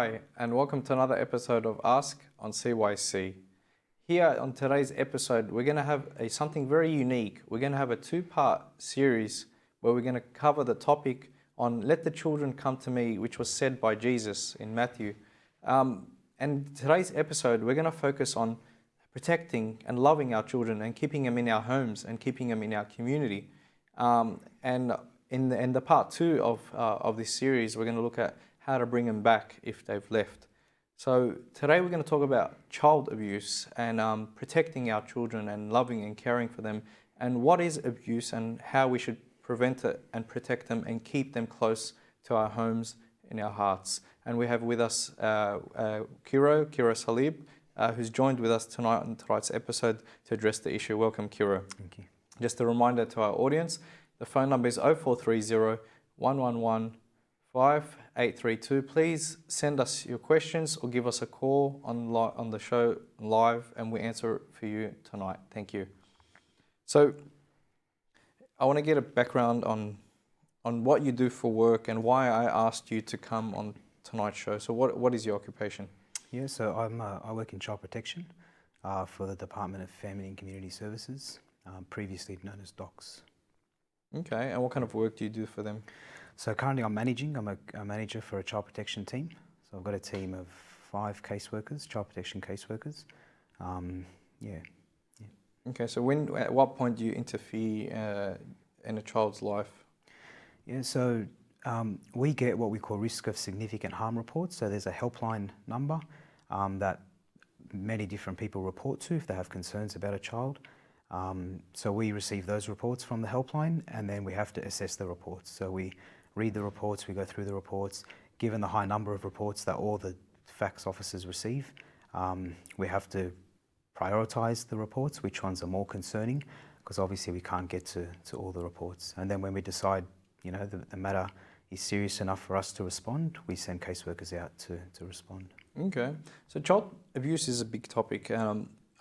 Hi, and welcome to another episode of Ask on CYC. Here on today's episode, we're going to have something very unique. We're going to have a two-part series where we're going to cover the topic on Let the Children Come to Me, which was said by Jesus in Mathew. And today's episode, we're going to focus on protecting and loving our children and keeping them in our homes and keeping them in our community. And in the part two of this series, we're going to look at how to bring them back if they've left. So today we're going to talk about child abuse and protecting our children and loving and caring for them, and what is abuse and how we should prevent it and protect them and keep them close to our homes, in our hearts. And we have with us Kiro Saleeb, who's joined with us tonight on tonight's episode to address the issue. Welcome, Kiro. Thank you. Just a reminder to our audience, the phone number is 0430 111 5832. Please send us your questions or give us a call on the show live, and we answer it for you tonight. Thank you. So I want to get a background on what you do for work and why I asked you to come on tonight's show. So what is your occupation? Yeah, so I work in child protection for the Department of Family and Community Services, previously known as DOCS. Okay, and what kind of work do you do for them? So currently I'm a manager for a child protection team. So I've got a team of 5 caseworkers, child protection caseworkers. Okay, so at what point do you interfere in a child's life? Yeah, so we get what we call risk of significant harm reports. So there's a helpline number that many different people report to if they have concerns about a child. So we receive those reports from the helpline, and then we have to assess the reports. So we read the reports, we go through the reports. Given the high number of reports that all the facts officers receive, we have to prioritise the reports, which ones are more concerning, because obviously we can't get to all the reports. And then when we decide, the matter is serious enough for us to respond, we send caseworkers out to respond. Okay, so child abuse is a big topic.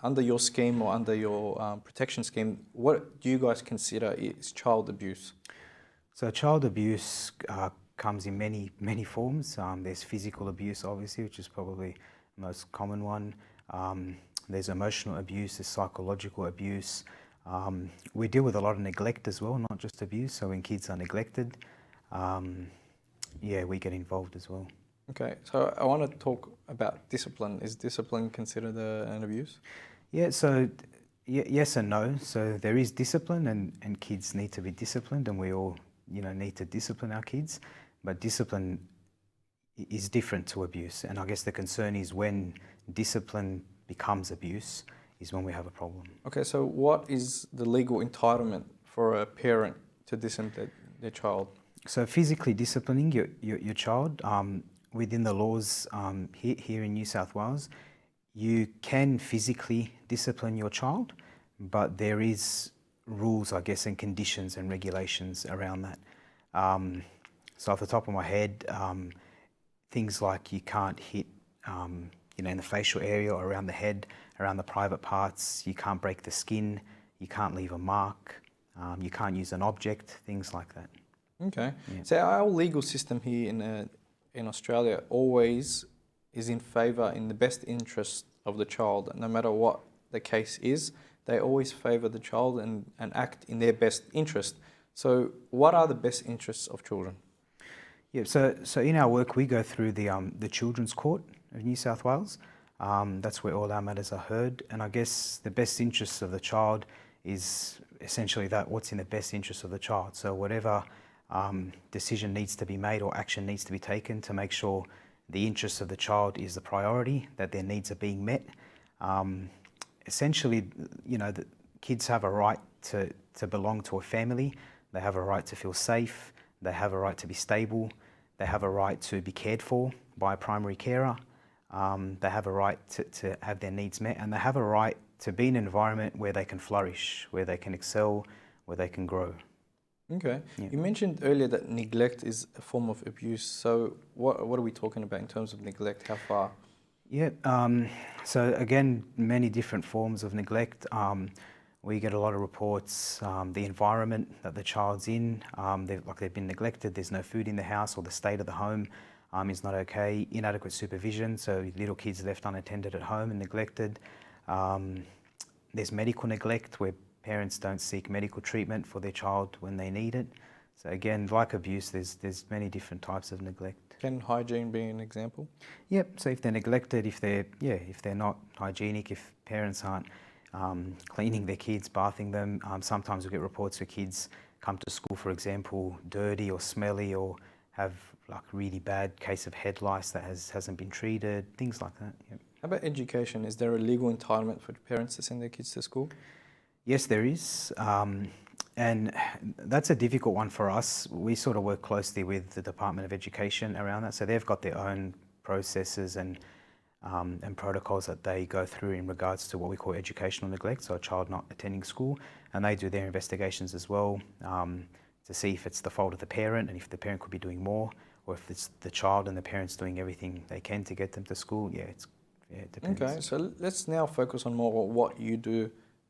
Under your scheme or under your protection scheme, what do you guys consider is child abuse? So child abuse comes in many forms. There's physical abuse, obviously, which is probably the most common one. There's emotional abuse, there's psychological abuse. We deal with a lot of neglect as well, not just abuse. So when kids are neglected, we get involved as well. Okay, so I want to talk about discipline. Is discipline considered an abuse? Yeah, so yes and no. So there is discipline, and kids need to be disciplined, and we all need to discipline our kids. But discipline is different to abuse, and I guess the concern is when discipline becomes abuse is when we have a problem. Okay, so what is the legal entitlement for a parent to discipline their child? So physically disciplining your child, within the laws here in New South Wales, you can physically discipline your child, but there is rules, I guess, and conditions and regulations around that. So off the top of my head, things like you can't hit, in the facial area or around the head, around the private parts. You can't break the skin. You can't leave a mark. You can't use an object. Things like that. Okay. Yeah. So our legal system here in Australia always is in favour, in the best interest of the child. No matter what the case is, they always favour the child and act in their best interest. So what are the best interests of children? Yeah, so in our work we go through the Children's Court of New South Wales. That's where all our matters are heard, and I guess the best interests of the child is essentially what's in the best interest of the child. So whatever decision needs to be made or action needs to be taken to make sure the interests of the child is the priority, that their needs are being met. Essentially, the kids have a right to belong to a family. They have a right to feel safe. They have a right to be stable. They have a right to be cared for by a primary carer. They have a right to have their needs met, and they have a right to be in an environment where they can flourish, where they can excel, where they can grow. Okay. Yeah. You mentioned earlier that neglect is a form of abuse. So what are we talking about in terms of neglect? How far? Yeah. So again, many different forms of neglect. We get a lot of reports, the environment that the child's in, they've been neglected, there's no food in the house, or the state of the home. is not okay. Inadequate supervision, so little kids left unattended at home and neglected. There's medical neglect where parents don't seek medical treatment for their child when they need it. So again, like abuse, there's many different types of neglect. Can hygiene be an example? Yep. So if they're neglected, if they're not hygienic, if parents aren't cleaning their kids, bathing them, sometimes we get reports where kids come to school, for example, dirty or smelly, or have like really bad case of head lice that hasn't been treated, things like that. Yep. How about education? Is there a legal entitlement for parents to send their kids to school? Yes, there is. And that's a difficult one for us. We sort of work closely with the Department of Education around that. So they've got their own processes and protocols that they go through in regards to what we call educational neglect, so a child not attending school. And they do their investigations as well to see if it's the fault of the parent and if the parent could be doing more, or if it's the child and the parent's doing everything they can to get them to school. Yeah, it depends. Okay, so let's now focus on more what you do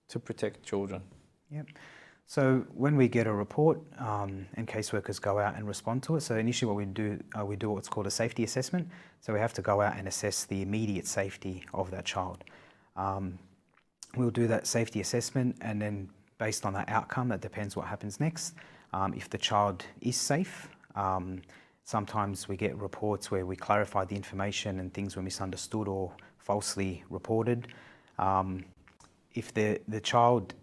to protect children. Yep. So when we get a report and caseworkers go out and respond to it, so initially what we do what's called a safety assessment. So we have to go out and assess the immediate safety of that child. We'll do that safety assessment, and then based on that outcome, that depends what happens next. If the child is safe, sometimes we get reports where we clarify the information and things were misunderstood or falsely reported. If the child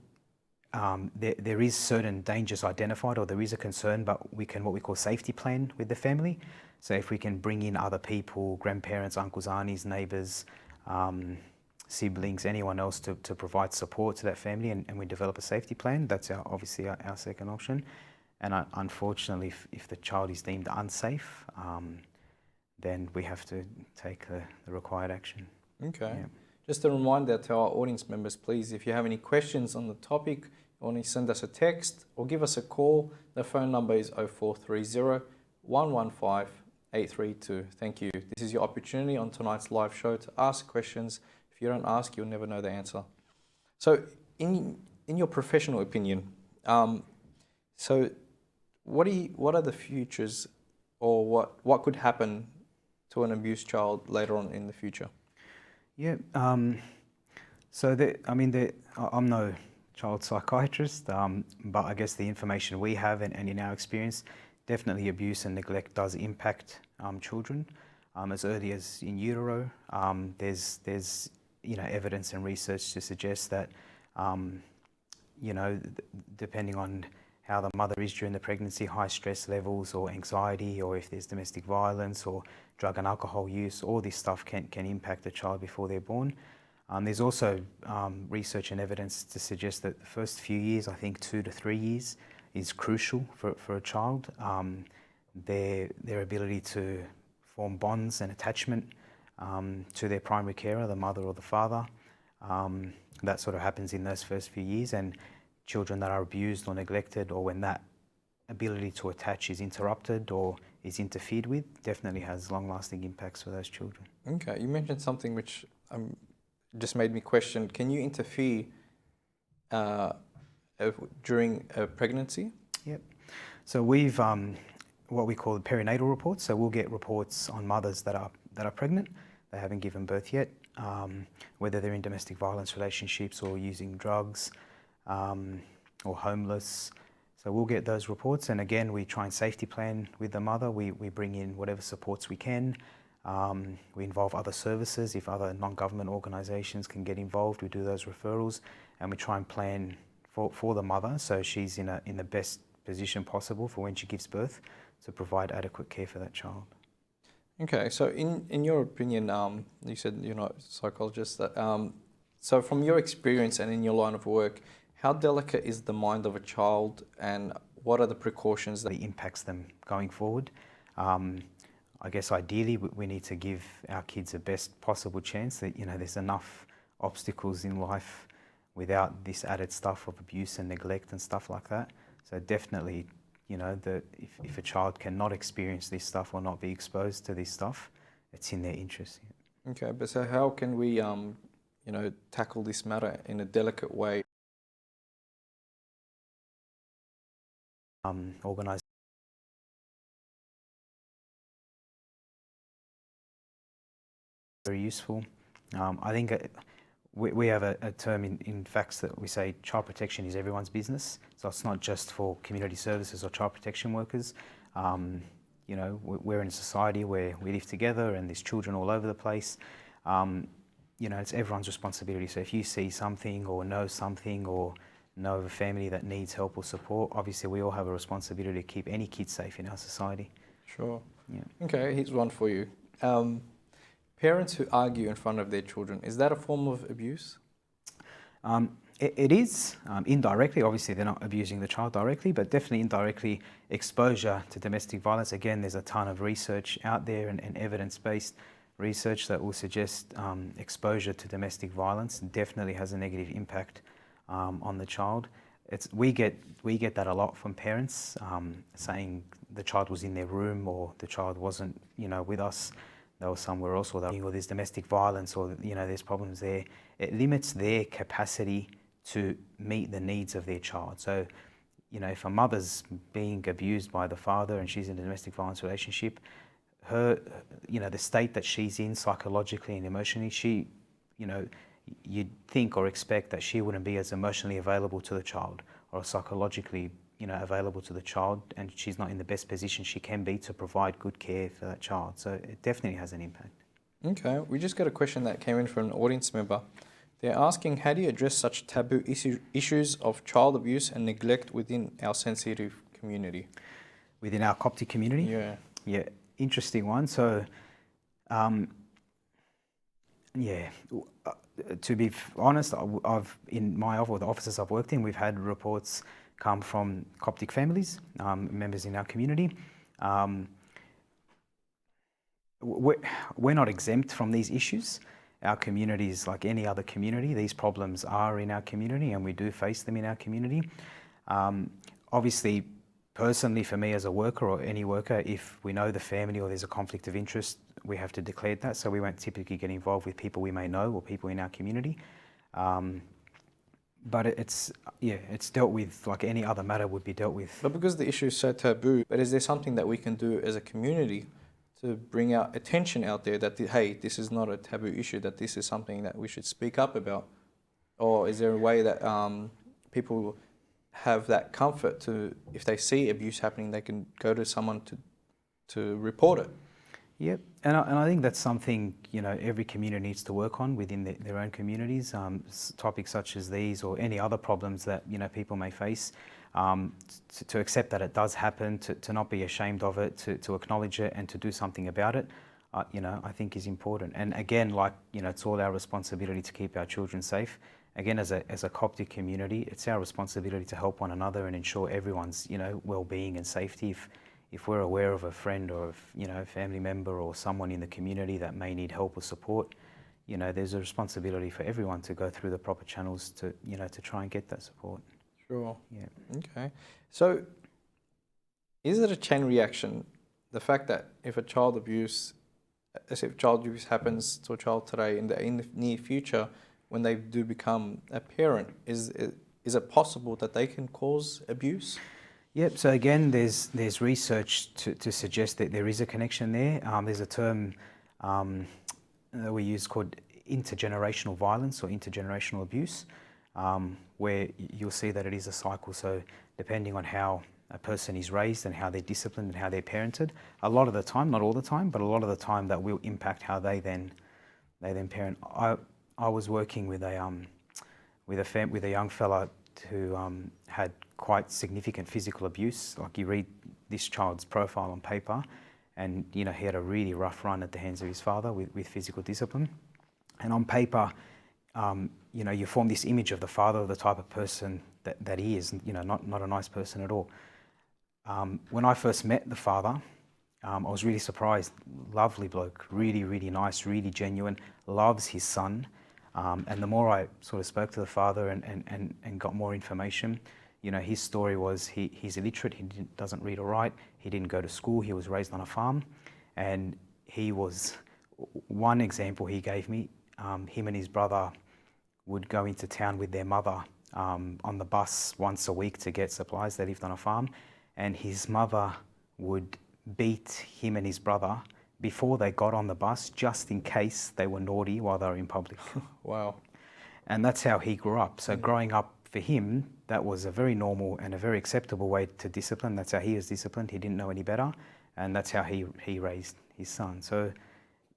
there is certain dangers identified, or there is a concern, but we can what we call safety plan with the family. So if we can bring in other people, grandparents, uncles, aunties, neighbours, siblings, anyone else to provide support to that family, and we develop a safety plan, that's obviously our second option. And unfortunately, if the child is deemed unsafe, then we have to take the required action. Okay. Yeah. Just a reminder to our audience members, please, if you have any questions on the topic, you want to send us a text or give us a call. The phone number is 0430 115 832. Thank you. This is your opportunity on tonight's live show to ask questions. If you don't ask, you'll never know the answer. So in your professional opinion, so what are the futures, or what could happen to an abused child later on in the future? Yeah. So I'm no child psychiatrist, but I guess the information we have and in our experience, definitely abuse and neglect does impact children as early as in utero. There's evidence and research to suggest that depending on how the mother is during the pregnancy, high stress levels or anxiety, or if there's domestic violence or drug and alcohol use, all this stuff can impact the child before they're born. There's also research and evidence to suggest that the first few years, I think 2 to 3 years, is crucial for a child. Their ability to form bonds and attachment to their primary carer, the mother or the father, that sort of happens in those first few years. And children that are abused or neglected, or when that ability to attach is interrupted or is interfered with, definitely has long-lasting impacts for those children. Okay, you mentioned something which just made me question, can you interfere during a pregnancy? Yep. So we've what we call perinatal reports. So we'll get reports on mothers that are pregnant, they haven't given birth yet, whether they're in domestic violence relationships or using drugs or homeless. So we'll get those reports, and again, we try and safety plan with the mother. We bring in whatever supports we can. We involve other services. If other non-government organisations can get involved, we do those referrals, and we try and plan for the mother so she's in the best position possible for when she gives birth to provide adequate care for that child. Okay, so in your opinion, you said you're not a psychologist. So from your experience and in your line of work, how delicate is the mind of a child, and what are the precautions that impacts them going forward? I guess ideally we need to give our kids the best possible chance. That there's enough obstacles in life without this added stuff of abuse and neglect and stuff like that. So definitely, if a child cannot experience this stuff or not be exposed to this stuff, it's in their interest. Yeah. Okay, but so how can we tackle this matter in a delicate way? Organise very useful. I think we have a term in facts that we say child protection is everyone's business. So it's not just for community services or child protection workers. You know, we're in a society where we live together and there's children all over the place. You know, it's everyone's responsibility. So if you see something or know something or know of a family that needs help or support, obviously we all have a responsibility to keep any kid safe in our society. Sure. Yeah. Okay, here's one for you. Parents who argue in front of their children, is that a form of abuse? It is indirectly. Obviously, they're not abusing the child directly, but definitely indirectly exposure to domestic violence. Again, there's a ton of research out there and evidence-based research that will suggest exposure to domestic violence definitely has a negative impact on the child. We get that a lot from parents saying the child was in their room or the child wasn't, you know, with us. They were somewhere else, or there's domestic violence, or you know, there's problems there. It limits their capacity to meet the needs of their child. So, you know, if a mother's being abused by the father and she's in a domestic violence relationship, her, you know, the state that she's in psychologically and emotionally, she, you know, you'd think or expect that she wouldn't be as emotionally available to the child or psychologically, you know, available to the child, and she's not in the best position she can be to provide good care for that child. So it definitely has an impact. Okay, we just got a question that came in from an audience member. They're asking, how do you address such taboo issues of child abuse and neglect within our sensitive community? Within our Coptic community? Yeah. Yeah, interesting one. So, to be honest, I've in my office, or the offices I've worked in, we've had reports come from Coptic families, members in our community. We're not exempt from these issues. Our community is like any other community. These problems are in our community and we do face them in our community. Obviously, personally for me as a worker or any worker, if we know the family or there's a conflict of interest, we have to declare that. So we won't typically get involved with people we may know or people in our community. But it's dealt with like any other matter would be dealt with. But because the issue is so taboo, but is there something that we can do as a community to bring out attention out there that, hey, this is not a taboo issue, that this is something that we should speak up about? Or is there a way that people have that comfort to, if they see abuse happening, they can go to someone to report it? Yep, and I think that's something, you know, every community needs to work on within their own communities. Topics such as these or any other problems that, you know, people may face, to accept that it does happen, to not be ashamed of it, to acknowledge it and to do something about it, you know, I think is important. And again, like, you know, it's all our responsibility to keep our children safe. Again, as a Coptic community, it's our responsibility to help one another and ensure everyone's, you know, well-being and safety. If we're aware of a friend or, you know, a family member or someone in the community that may need help or support, you know, there's a responsibility for everyone to go through the proper channels to, you know, to try and get that support. Sure. Yeah. Okay. So, is it a chain reaction? The fact that if child abuse happens to a child today, in the near future, when they do become a parent, is it possible that they can cause abuse? Yep. So again, there's research to suggest that there is a connection there. There's a term that we use called intergenerational violence or intergenerational abuse, where you'll see that it is a cycle. So depending on how a person is raised and how they're disciplined and how they're parented, a lot of the time, not all the time, but a lot of the time, that will impact how they then parent. I was working with a young fella who had quite significant physical abuse. Like, you read this child's profile on paper, and you know, he had a really rough run at the hands of his father with physical discipline. And on paper, you know, you form this image of the father, the type of person that he is. You know, not a nice person at all. When I first met the father, I was really surprised. Lovely bloke, really, really nice, really genuine, loves his son. And the more I sort of spoke to the father and got more information, you know, his story was he's illiterate, doesn't read or write, he didn't go to school, he was raised on a farm, and he was, one example he gave me, him and his brother would go into town with their mother on the bus once a week to get supplies. They lived on a farm, and his mother would beat him and his brother before they got on the bus, just in case they were naughty while they were in public. Wow. And that's how he grew up. So growing up for him, that was a very normal and a very acceptable way to discipline. That's how he was disciplined. He didn't know any better. And that's how he raised his son. So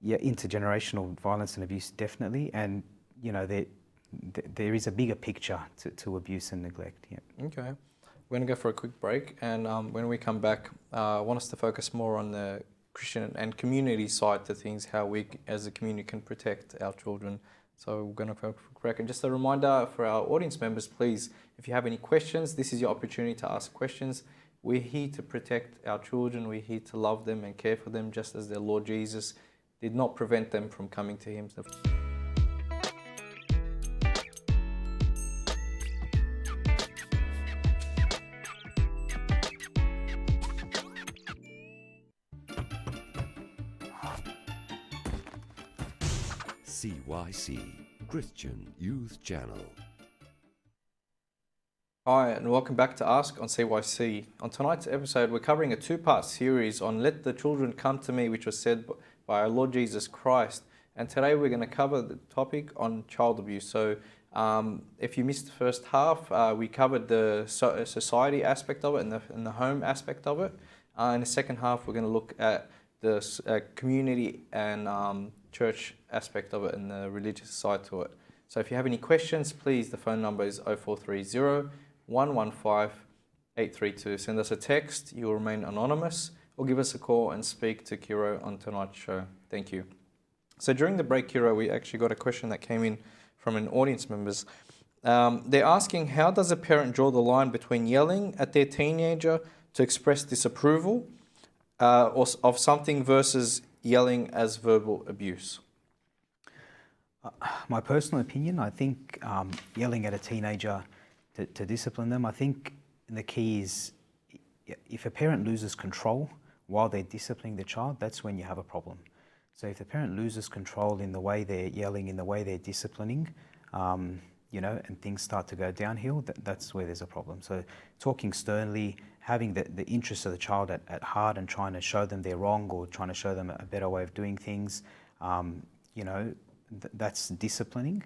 yeah, intergenerational violence and abuse, definitely. And, you know, there is a bigger picture to abuse and neglect. Yeah. Okay. We're going to go for a quick break. And when we come back, I want us to focus more on the Christian and community side to things, how we as a community can protect our children. So we're going to go for a quick break. And just a reminder for our audience members, please, if you have any questions, this is your opportunity to ask questions. We're here to protect our children. We're here to love them and care for them, just as their Lord Jesus did not prevent them from coming to him. CYC, Christian Youth Channel. Hi, and welcome back to Ask on CYC. On tonight's episode, we're covering a two-part series on Let the Children Come to Me, which was said by our Lord Jesus Christ. And today we're going to cover the topic on child abuse. So if you missed the first half, we covered the society aspect of it and the home aspect of it. In the second half, we're going to look at the community and church aspect of it and the religious side to it. So if you have any questions, please, the phone number is 0430 115 832. Send us a text, you'll remain anonymous, or give us a call and speak to Kiro on tonight's show. Thank you. So during the break, Kiro, we actually got a question that came in from an audience members. They're asking, how does a parent draw the line between yelling at their teenager to express disapproval or of something versus yelling as verbal abuse? My personal opinion, I think yelling at a teenager to discipline them, I think the key is if a parent loses control while they're disciplining the child, that's when you have a problem. So if the parent loses control in the way they're yelling, in the way they're disciplining, you know, and things start to go downhill, that's where there's a problem. So talking sternly, having the interests of the child at heart and trying to show them they're wrong or trying to show them a better way of doing things, you know, that's disciplining.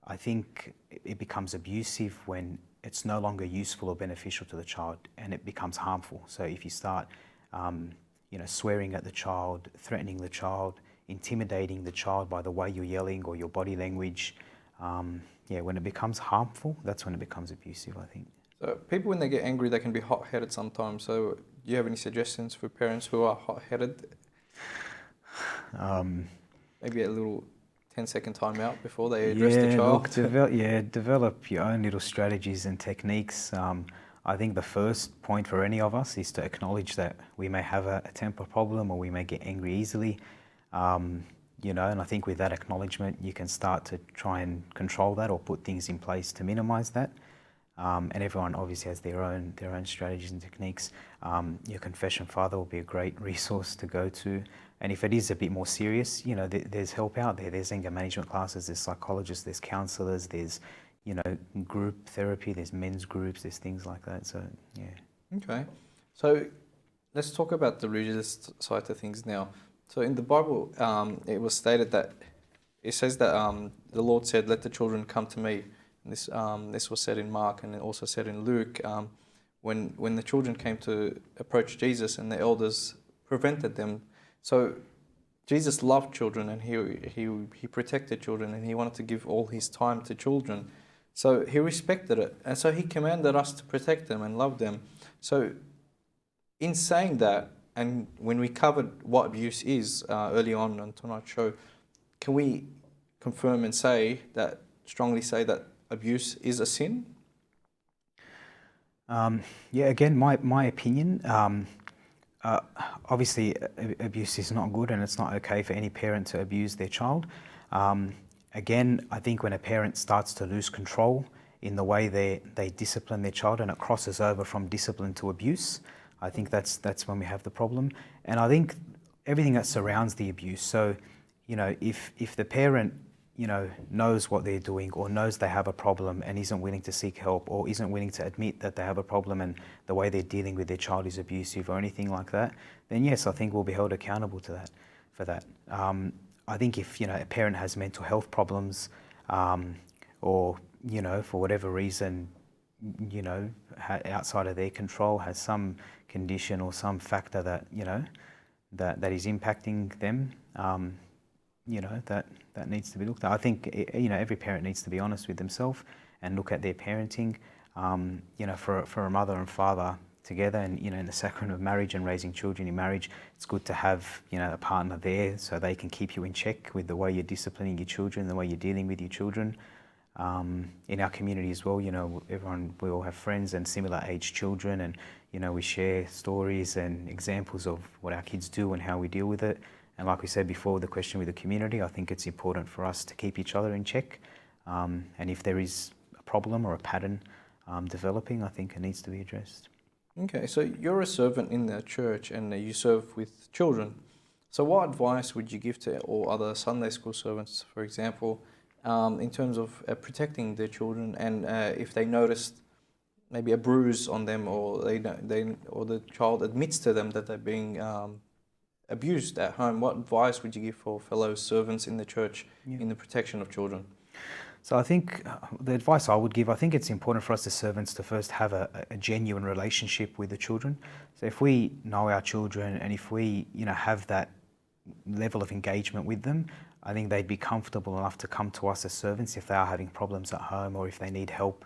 I think it becomes abusive when it's no longer useful or beneficial to the child and it becomes harmful. So if you start, you know, swearing at the child, threatening the child, intimidating the child by the way you're yelling or your body language, yeah, when it becomes harmful, that's when it becomes abusive, I think. So people, when they get angry, they can be hot-headed sometimes. So do you have any suggestions for parents who are hot-headed? Maybe a little 10-second timeout before they address the child? Look, develop your own little strategies and techniques. I think the first point for any of us is to acknowledge that we may have a temper problem or we may get angry easily. You know, and I think with that acknowledgement, you can start to try and control that or put things in place to minimize that. And everyone obviously has their own strategies and techniques. Your confession father will be a great resource to go to. And if it is a bit more serious, you know, there's help out there. There's anger management classes, there's psychologists, there's counselors, there's, you know, group therapy, there's men's groups, there's things like that. So, yeah. Okay. So let's talk about the religious side of things now. So in the Bible, it was stated that, it says that the Lord said, let the children come to me. And this was said in Mark and it also said in Luke, when the children came to approach Jesus and the elders prevented them. So Jesus loved children and he protected children and he wanted to give all his time to children. So he respected it. And so he commanded us to protect them and love them. So in saying that, and when we covered what abuse is early on tonight's show, can we confirm and strongly say that abuse is a sin? Yeah, again, my opinion, obviously abuse is not good and it's not okay for any parent to abuse their child. Again, I think when a parent starts to lose control in the way they discipline their child and it crosses over from discipline to abuse, I think that's when we have the problem. And I think everything that surrounds the abuse. So, you know, if the parent, you know, knows what they're doing or knows they have a problem and isn't willing to seek help or isn't willing to admit that they have a problem and the way they're dealing with their child is abusive or anything like that, then yes, I think we'll be held accountable to that. for that. I think if a parent has mental health problems, or for whatever reason, outside of their control, has some condition or some factor that that is impacting them, that needs to be looked at. I think every parent needs to be honest with themselves and look at their parenting. For a mother and father together, and in the sacrament of marriage and raising children in marriage, it's good to have a partner there so they can keep you in check with the way you're disciplining your children, the way you're dealing with your children. In our community as well, we all have friends and similar age children, and we share stories and examples of what our kids do and how we deal with it. And like we said before, the question with the community, I think it's important for us to keep each other in check. And if there is a problem or a pattern developing, I think it needs to be addressed. Okay, so you're a servant in the church and you serve with children. So what advice would you give to all other Sunday school servants, for example, in terms of protecting their children, and if they noticed maybe a bruise on them, or or the child admits to them that they're being abused at home, what advice would you give for fellow servants in the church in the protection of children? So I think the advice I would give, I think it's important for us as servants to first have a genuine relationship with the children. So if we know our children and if we have that level of engagement with them, I think they'd be comfortable enough to come to us as servants if they are having problems at home or if they need help.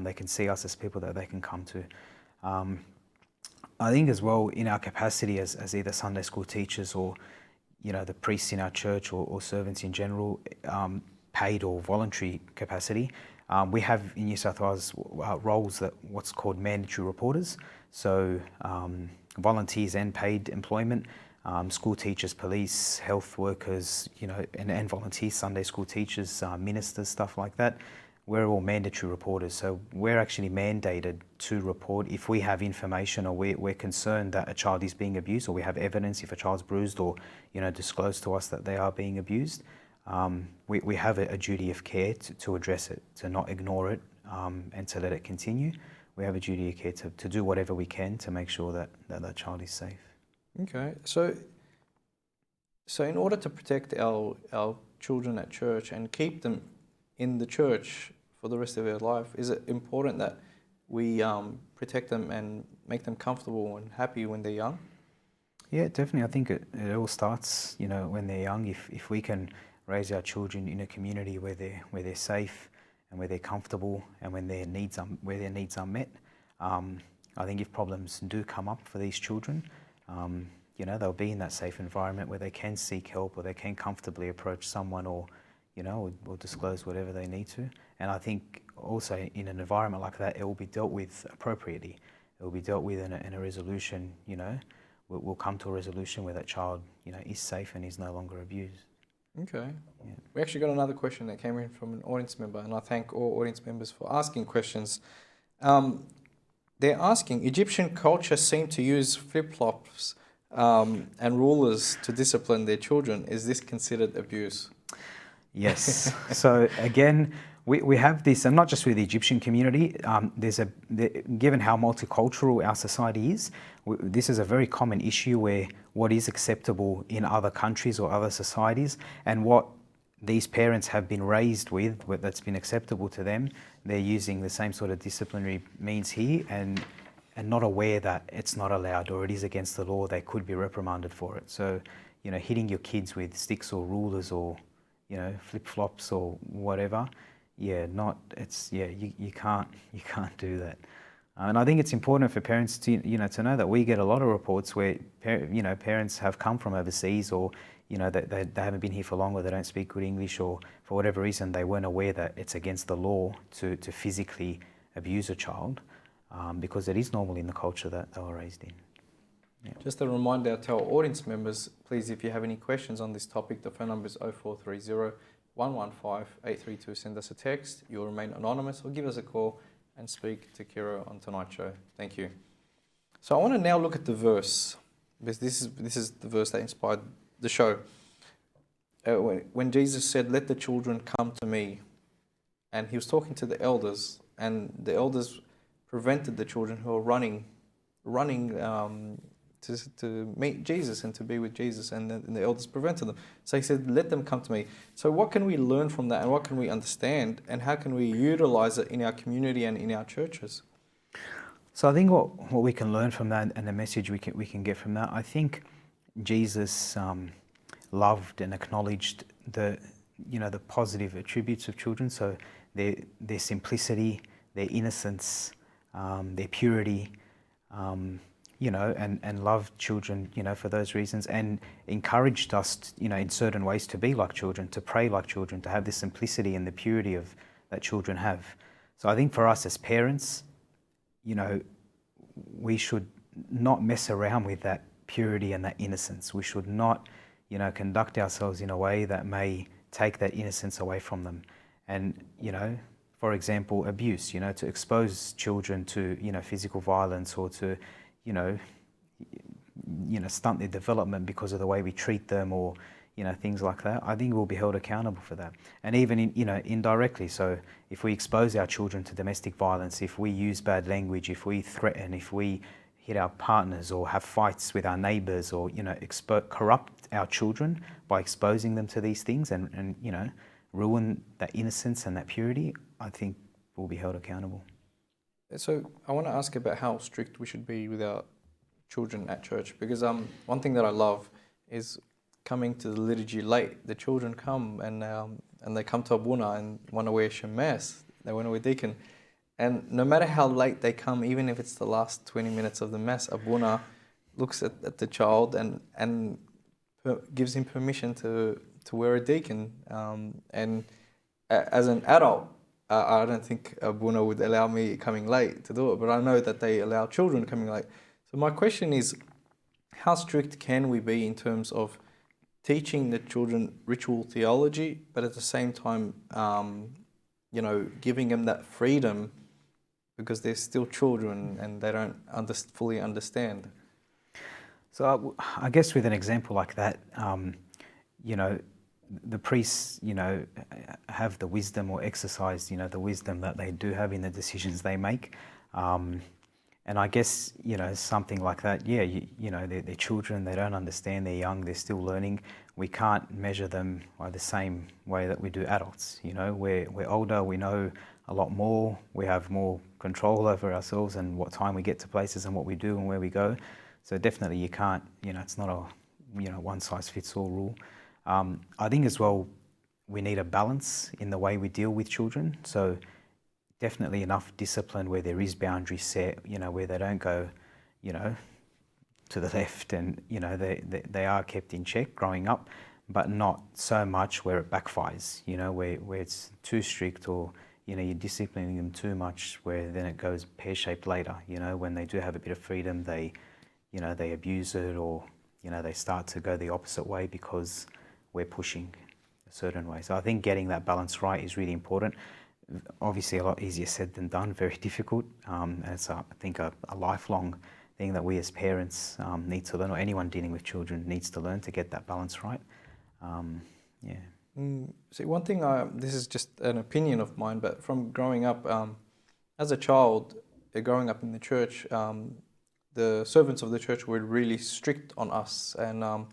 They can see us as people that they can come to. I think as well, in our capacity as either Sunday school teachers or the priests in our church or servants in general, paid or voluntary capacity, we have in New South Wales roles that what's called mandatory reporters. So volunteers and paid employment, school teachers, police, health workers, and volunteers, Sunday school teachers, ministers, stuff like that. We're all mandatory reporters. So we're actually mandated to report if we have information or we're concerned that a child is being abused, or we have evidence if a child's bruised or disclosed to us that they are being abused. We have a duty of care to address it, to not ignore it, and to let it continue. We have a duty of care to do whatever we can to make sure that child is safe. Okay, so in order to protect our children at church and keep them in the church for the rest of their life, is it important that we protect them and make them comfortable and happy when they're young? Yeah, definitely. I think it all starts, when they're young. If we can raise our children in a community where they're safe and where they're comfortable and when their needs are met, I think if problems do come up for these children, they'll be in that safe environment where they can seek help or they can comfortably approach someone or disclose whatever they need to. And I think also in an environment like that, it will be dealt with appropriately. It will be dealt with in a resolution. We'll come to a resolution where that child is safe and is no longer abused. Okay. Yeah. We actually got another question that came in from an audience member, and I thank all audience members for asking questions. They're asking, Egyptian culture seemed to use flip-flops and rulers to discipline their children. Is this considered abuse? Yes. So again, we have this, and not just with the Egyptian community, given how multicultural our society is, this is a very common issue where what is acceptable in other countries or other societies and what these parents have been raised with, that's been acceptable to them, they're using the same sort of disciplinary means here and not aware that it's not allowed or it is against the law, they could be reprimanded for it. So, hitting your kids with sticks or rulers or flip-flops or whatever, you can't do that. And I think it's important for parents to know that we get a lot of reports where parents have come from overseas, or that they haven't been here for long, or they don't speak good English, or for whatever reason they weren't aware that it's against the law to physically abuse a child, because it is normal in the culture that they were raised in. Yeah. Just a reminder to our audience members, please, if you have any questions on this topic, the phone number is 0430 115 832. Send us a text. You'll remain anonymous, or give us a call and speak to Kiro on tonight's show. Thank you. So I want to now look at the verse, because this is the verse that inspired the show. When Jesus said, "Let the children come to me," and he was talking to the elders, and the elders prevented the children who were running to meet Jesus and to be with Jesus, and the elders prevented them. So he said, let them come to me. So what can we learn from that, and what can we understand, and how can we utilize it in our community and in our churches? So I think what we can learn from that, and the message we can get from that, I think Jesus loved and acknowledged the positive attributes of children. So their simplicity, their innocence, their purity, and loved children, for those reasons, and encouraged us, in certain ways to be like children, to pray like children, to have the simplicity and the purity that children have. So I think for us as parents, we should not mess around with that purity and that innocence. We should not, conduct ourselves in a way that may take that innocence away from them. And, for example, abuse, to expose children to, physical violence, or to, stunt their development because of the way we treat them, or, things like that. I think we'll be held accountable for that. And even indirectly. So if we expose our children to domestic violence, if we use bad language, if we threaten, if we hit our partners or have fights with our neighbors, or, corrupt our children by exposing them to these things, and ruin that innocence and that purity, I think we'll be held accountable. So I want to ask about how strict we should be with our children at church, because one thing that I love is coming to the liturgy late. The children come and they come to Abuna and want to wear shemes, they want to wear deacon. And no matter how late they come, even if it's the last 20 minutes of the Mass, Abuna looks at the child and gives him permission to wear a deacon. And as an adult, I don't think Abuna would allow me coming late to do it, but I know that they allow children coming late. So my question is, how strict can we be in terms of teaching the children ritual theology, but at the same time, giving them that freedom, because they're still children and they don't fully understand? So I guess with an example like that, the priests, have the wisdom, or exercise, the wisdom that they do have in the decisions they make. And I guess, something like that, they're children, they don't understand, they're young, they're still learning. We can't measure them by the same way that we do adults. We're older, we know a lot more, we have more control over ourselves and what time we get to places and what we do and where we go. So definitely you can't, it's not a, one size fits all rule. I think as well, we need a balance in the way we deal with children. So definitely enough discipline where there is boundaries set, where they don't go, to the left, and, they are kept in check growing up, but not so much where it backfires, where it's too strict, or, you're disciplining them too much, where then it goes pear-shaped later, when they do have a bit of freedom, they abuse it, or, they start to go the opposite way because we're pushing a certain way. So I think getting that balance right is really important. Obviously a lot easier said than done, very difficult. And it's, I think, a lifelong thing that we as parents need to learn, or anyone dealing with children needs to learn to get that balance right. See, one thing, this is just an opinion of mine, but from growing up, as a child, growing up in the church, the servants of the church were really strict on us, and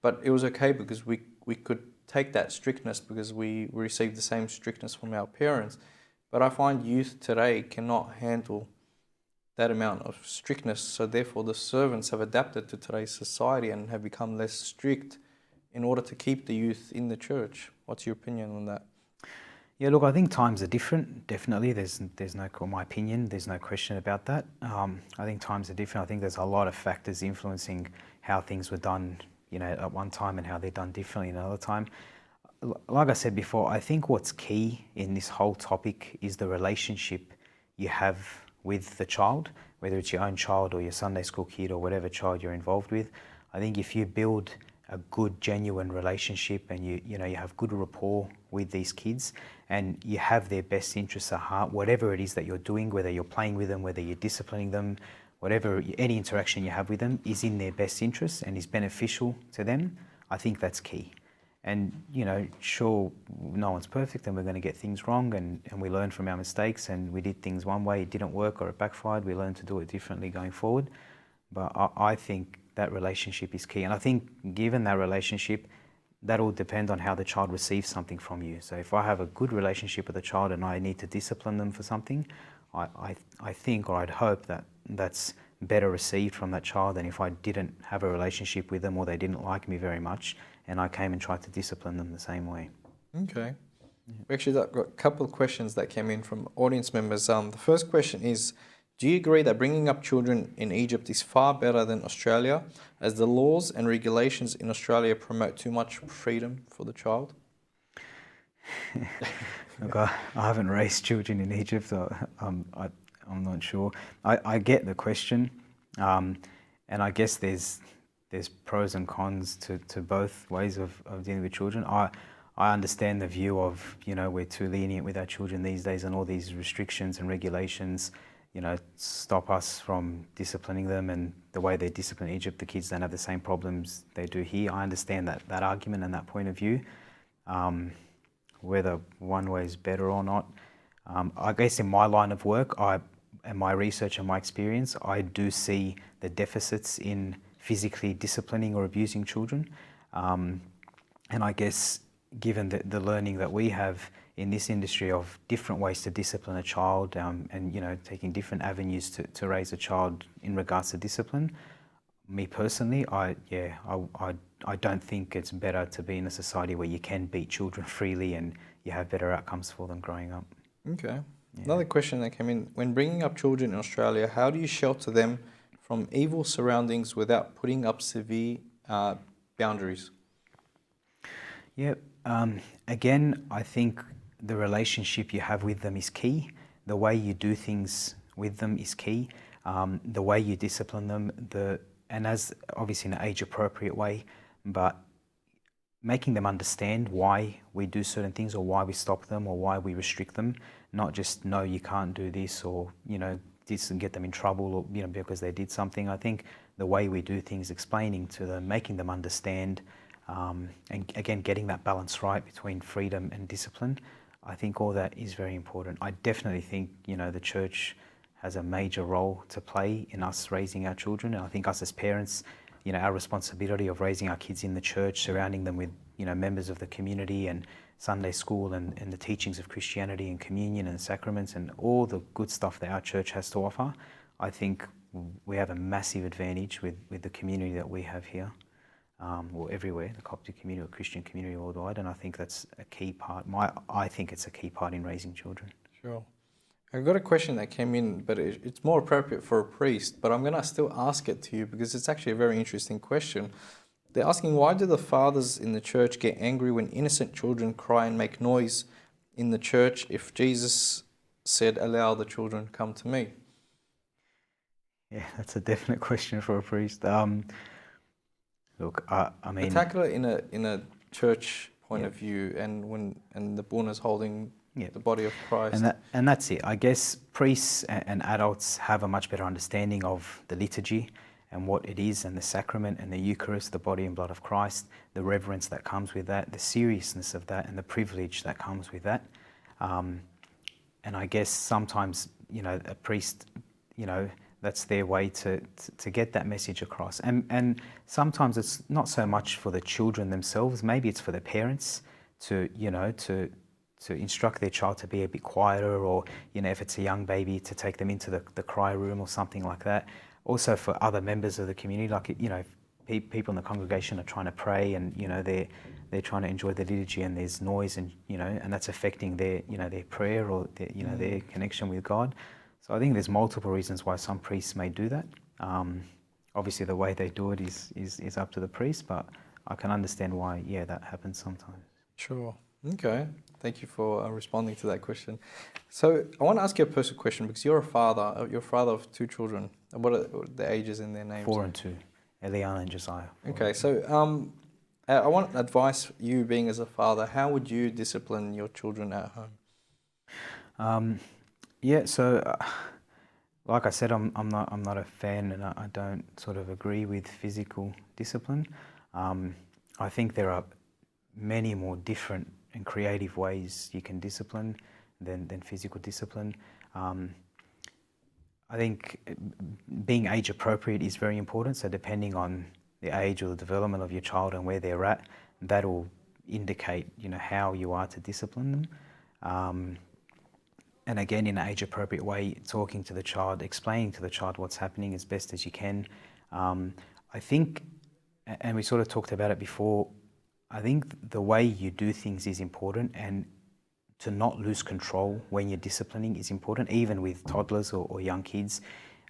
but it was okay because we could take that strictness because we received the same strictness from our parents. But I find youth today cannot handle that amount of strictness, so therefore the servants have adapted to today's society and have become less strict in order to keep the youth in the church. What's your opinion on that? Yeah, look, I think times are different. Definitely, there's no, my opinion, there's no question about that. I think times are different. I think there's a lot of factors influencing how things were done, at one time, and how they're done differently another time. Like I said before, I think what's key in this whole topic is the relationship you have with the child, whether it's your own child or your Sunday school kid or whatever child you're involved with. I think if you build a good, genuine relationship, and you have good rapport with these kids, and you have their best interests at heart, whatever it is that you're doing, whether you're playing with them, whether you're disciplining them, whatever, any interaction you have with them is in their best interests and is beneficial to them, I think that's key. And, sure, no one's perfect and we're going to get things wrong, and we learn from our mistakes, and we did things one way, it didn't work, or it backfired, we learn to do it differently going forward. But I think that relationship is key. And I think given that relationship, that will depend on how the child receives something from you. So if I have a good relationship with a child and I need to discipline them for something, I think, or I'd hope that that's better received from that child than if I didn't have a relationship with them or they didn't like me very much and I came and tried to discipline them the same way. Okay. We actually got a couple of questions that came in from audience members. The first question is, do you agree that bringing up children in Egypt is far better than Australia, as the laws and regulations in Australia promote too much freedom for the child? Look, I haven't raised children in Egypt, so I'm not sure. I get the question, and I guess there's pros and cons to both ways of dealing with children. I understand the view of, we're too lenient with our children these days and all these restrictions and regulations, stop us from disciplining them, and the way they discipline in Egypt, the kids don't have the same problems they do here. I understand that argument and that point of view. Whether one way is better or not, I guess in my line of work, and my research and my experience, I do see the deficits in physically disciplining or abusing children. And I guess given the learning that we have in this industry of different ways to discipline a child, and taking different avenues to raise a child in regards to discipline, me personally, I don't think it's better to be in a society where you can beat children freely and you have better outcomes for them growing up. Okay. Yeah. Another question that came in, when bringing up children in Australia, how do you shelter them from evil surroundings without putting up severe boundaries? Yeah. Again, I think the relationship you have with them is key. The way you do things with them is key. The way you discipline them, and as obviously in an age-appropriate way, but making them understand why we do certain things or why we stop them or why we restrict them, not just, no, you can't do this, or, this and get them in trouble, or, because they did something. I think the way we do things, explaining to them, making them understand, and again, getting that balance right between freedom and discipline, I think all that is very important. I definitely think, the church has a major role to play in us raising our children. And I think us as parents, our responsibility of raising our kids in the church, surrounding them with, members of the community and Sunday school and the teachings of Christianity and communion and sacraments and all the good stuff that our church has to offer. I think we have a massive advantage with the community that we have here, or everywhere, the Coptic community or Christian community worldwide. And I think that's a key part. I think it's a key part in raising children. Sure. I've got a question that came in, but it's more appropriate for a priest, but I'm going to still ask it to you because it's actually a very interesting question. They're asking, why do the fathers in the church get angry when innocent children cry and make noise in the church if Jesus said, allow the children come to me? Yeah, that's a definite question for a priest. Look, I mean... Tackle it in a church point Yeah. of view, and the born is holding Yeah. the body of Christ. And that's it. I guess priests and adults have a much better understanding of the liturgy and what it is, and the sacrament and the Eucharist, the body and blood of Christ, the reverence that comes with that, the seriousness of that, and the privilege that comes with that. And I guess sometimes, a priest, that's their way to get that message across. And sometimes it's not so much for the children themselves. Maybe it's for the parents to instruct their child to be a bit quieter, or, if it's a young baby, to take them into the cry room or something like that. Also for other members of the community, like, people in the congregation are trying to pray and, they're trying to enjoy the liturgy and there's noise and, and that's affecting their, their prayer or their, their connection with God. So I think there's multiple reasons why some priests may do that. Obviously the way they do it is up to the priest, but I can understand why, that happens sometimes. Sure. Okay. Thank you for responding to that question. So I want to ask you a personal question, because you're a father. You're a father of 2 children. What are the ages in their names? 4 and 2, Eliana and Josiah. Okay. So I want advice. You being as a father, how would you discipline your children at home? So like I said, I'm not a fan, and I don't sort of agree with physical discipline. I think there are many more different and creative ways you can discipline than physical discipline. I think being age appropriate is very important. So depending on the age or the development of your child and where they're at, that'll indicate, how you are to discipline them. And again, in an age appropriate way, talking to the child, explaining to the child what's happening as best as you can. I think, and we sort of talked about it before, I think the way you do things is important, and to not lose control when you're disciplining is important, even with toddlers or young kids.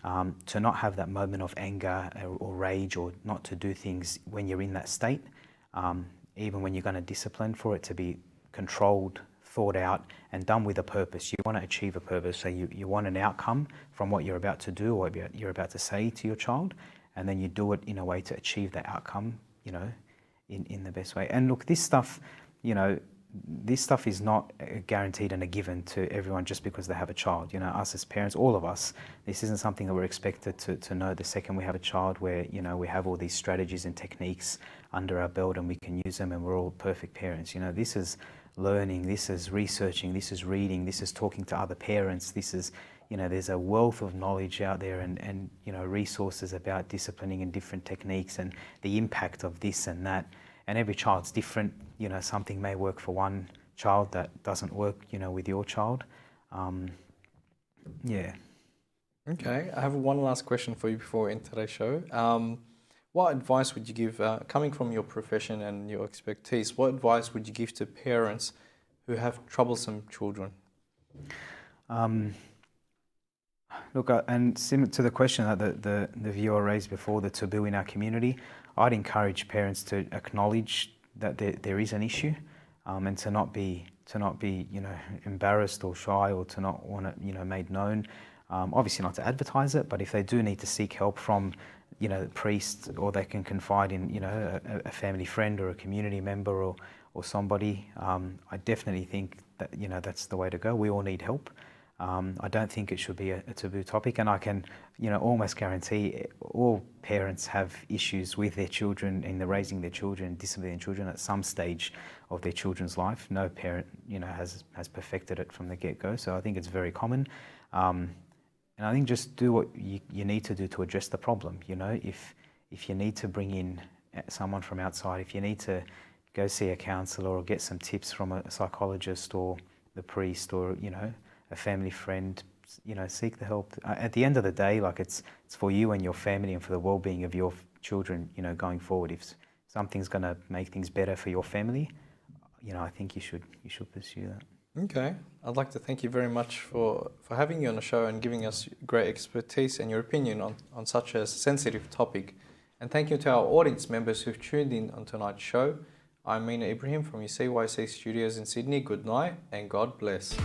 To not have that moment of anger or rage, or not to do things when you're in that state, even when you're going to discipline, for it to be controlled, thought out, and done with a purpose. You want to achieve a purpose, so you want an outcome from what you're about to do or you're about to say to your child, and then you do it in a way to achieve that outcome, in the best way. And look, this stuff is not guaranteed and a given to everyone just because they have a child. Us as parents, all of us, this isn't something that we're expected to know the second we have a child, where, we have all these strategies and techniques under our belt and we can use them and we're all perfect parents. This is learning, this is researching, this is reading, this is talking to other parents, this is, there's a wealth of knowledge out there and resources about disciplining and different techniques and the impact of this and that. And every child's different. Something may work for one child that doesn't work, with your child. Yeah. Okay, I have one last question for you before we end today's show. What advice would you give, coming from your profession and your expertise, what advice would you give to parents who have troublesome children? Look, and similar to the question that the viewer raised before, the taboo in our community, I'd encourage parents to acknowledge that there is an issue, and to not be embarrassed or shy, or to not want it made known. Obviously not to advertise it, but if they do need to seek help from the priest, or they can confide in a family friend or a community member or somebody, I definitely think that that's the way to go. We all need help. I don't think it should be a taboo topic, and I can almost guarantee all parents have issues with their children in the raising their children, disciplining children at some stage of their children's life. No parent has perfected it from the get-go, so I think it's very common. And I think just do what you need to do to address the problem. If you need to bring in someone from outside, if you need to go see a counsellor or get some tips from a psychologist or the priest or a family friend, seek the help. At the end of the day, it's for you and your family and for the well-being of your children, going forward. If something's going to make things better for your family, I think you should pursue that. Okay, I'd like to thank you very much for having you on the show and giving us great expertise and your opinion on such a sensitive topic. And thank you to our audience members who've tuned in on tonight's show. I'm Mina Ibrahim from your CYC studios in Sydney. Good night and God bless.